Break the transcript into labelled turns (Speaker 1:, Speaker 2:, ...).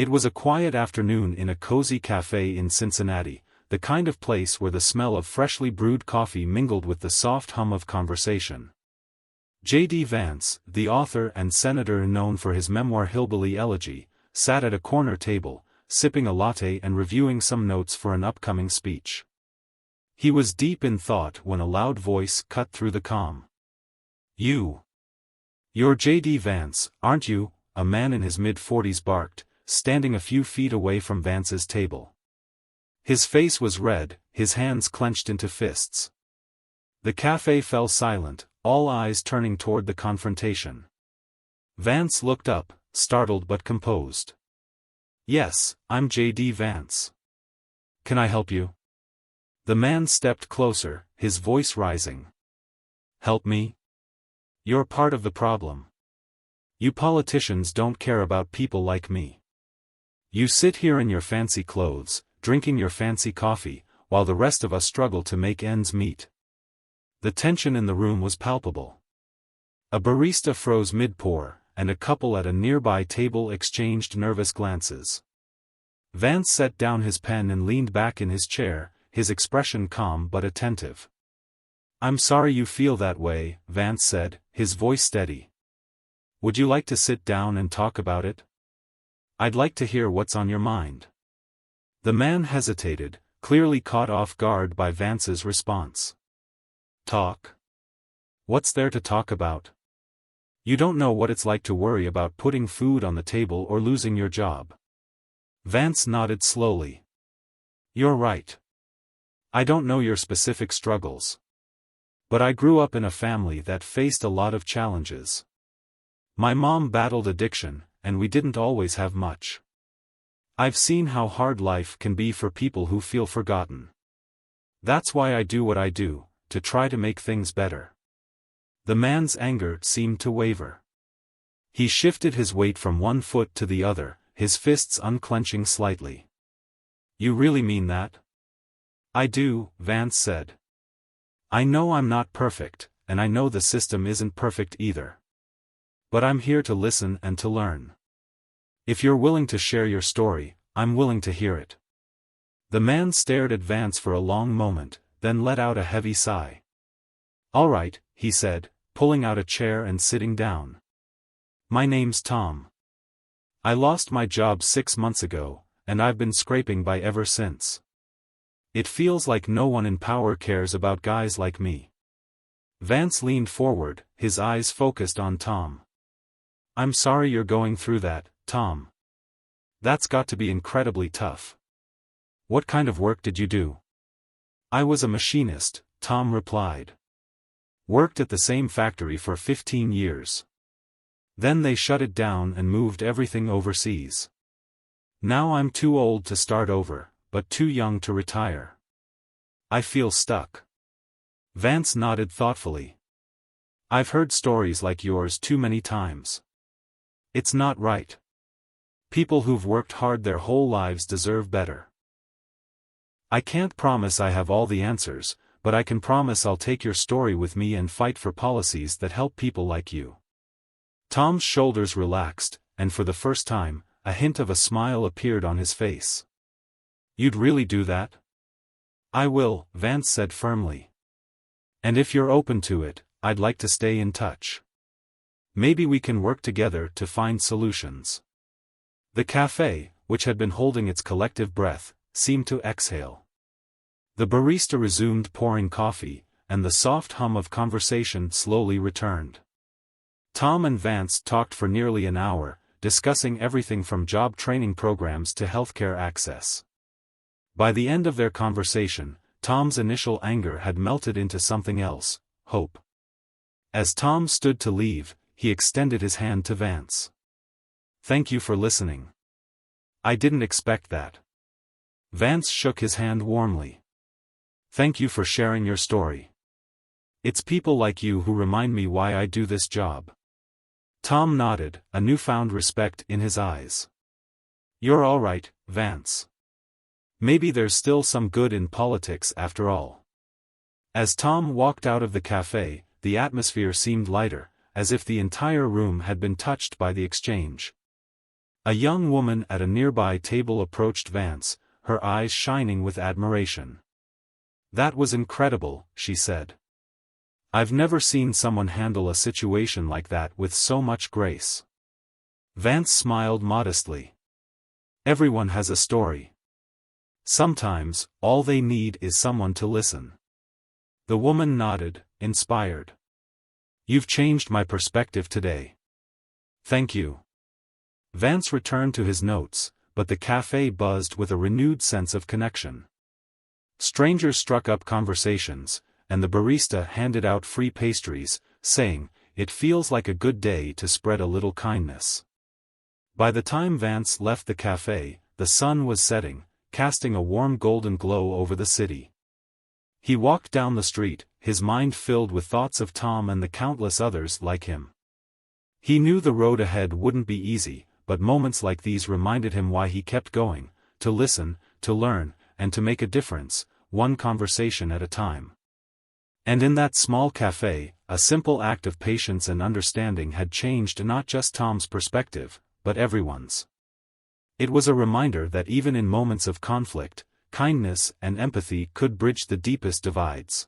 Speaker 1: It was a quiet afternoon in a cozy cafe in Cincinnati, the kind of place where the smell of freshly brewed coffee mingled with the soft hum of conversation. JD Vance, the author and senator known for his memoir Hillbilly Elegy, sat at a corner table, sipping a latte and reviewing some notes for an upcoming speech. He was deep in thought when a loud voice cut through the calm. You're JD Vance, aren't you?" a man in his mid-40s barked, standing a few feet away from Vance's table. His face was red, his hands clenched into fists. The cafe fell silent, all eyes turning toward the confrontation. Vance looked up, startled but composed. "Yes, I'm JD Vance. Can I help you?" The man stepped closer, his voice rising. "Help me? You're part of the problem. You politicians don't care about people like me. You sit here in your fancy clothes, drinking your fancy coffee, while the rest of us struggle to make ends meet." The tension in the room was palpable. A barista froze mid-pour, and a couple at a nearby table exchanged nervous glances. Vance set down his pen and leaned back in his chair, his expression calm but attentive. "I'm sorry you feel that way," Vance said, his voice steady. "Would you like to sit down and talk about it? I'd like to hear what's on your mind." The man hesitated, clearly caught off guard by Vance's response. "Talk? What's there to talk about? You don't know what it's like to worry about putting food on the table or losing your job." Vance nodded slowly. "You're right. I don't know your specific struggles. But I grew up in a family that faced a lot of challenges. My mom battled addiction, and we didn't always have much. I've seen how hard life can be for people who feel forgotten. That's why I do what I do, to try to make things better." The man's anger seemed to waver. He shifted his weight from one foot to the other, his fists unclenching slightly. "You really mean that?" "I do," Vance said. "I know I'm not perfect, and I know the system isn't perfect either. But I'm here to listen and to learn. If you're willing to share your story, I'm willing to hear it." The man stared at Vance for a long moment, then let out a heavy sigh. "All right," he said, pulling out a chair and sitting down. "My name's Tom. I lost my job 6 months ago, and I've been scraping by ever since. It feels like no one in power cares about guys like me." Vance leaned forward, his eyes focused on Tom. "I'm sorry you're going through that, Tom. That's got to be incredibly tough. What kind of work did you do?" "I was a machinist," Tom replied. "Worked at the same factory for 15 years. Then they shut it down and moved everything overseas. Now I'm too old to start over, but too young to retire. I feel stuck." Vance nodded thoughtfully. "I've heard stories like yours too many times. It's not right. People who've worked hard their whole lives deserve better. I can't promise I have all the answers, but I can promise I'll take your story with me and fight for policies that help people like you." Tom's shoulders relaxed, and for the first time, a hint of a smile appeared on his face. "You'd really do that?" "I will," Vance said firmly. "And if you're open to it, I'd like to stay in touch. Maybe we can work together to find solutions." The cafe, which had been holding its collective breath, seemed to exhale. The barista resumed pouring coffee, and the soft hum of conversation slowly returned. Tom and Vance talked for nearly an hour, discussing everything from job training programs to healthcare access. By the end of their conversation, Tom's initial anger had melted into something else, hope. As Tom stood to leave, he extended his hand to Vance. "Thank you for listening. I didn't expect that." Vance shook his hand warmly. "Thank you for sharing your story. It's people like you who remind me why I do this job." Tom nodded, a newfound respect in his eyes. "You're all right, Vance. Maybe there's still some good in politics after all." As Tom walked out of the cafe, the atmosphere seemed lighter, as if the entire room had been touched by the exchange. A young woman at a nearby table approached Vance, her eyes shining with admiration. "That was incredible," she said. "I've never seen someone handle a situation like that with so much grace." Vance smiled modestly. "Everyone has a story. Sometimes, all they need is someone to listen." The woman nodded, inspired. "You've changed my perspective today." "Thank you." Vance returned to his notes, but the cafe buzzed with a renewed sense of connection. Strangers struck up conversations, and the barista handed out free pastries, saying, "It feels like a good day to spread a little kindness." By the time Vance left the cafe, the sun was setting, casting a warm golden glow over the city. He walked down the street, his mind filled with thoughts of Tom and the countless others like him. He knew the road ahead wouldn't be easy, but moments like these reminded him why he kept going: to listen, to learn, and to make a difference, one conversation at a time. And in that small cafe, a simple act of patience and understanding had changed not just Tom's perspective, but everyone's. It was a reminder that even in moments of conflict, kindness and empathy could bridge the deepest divides.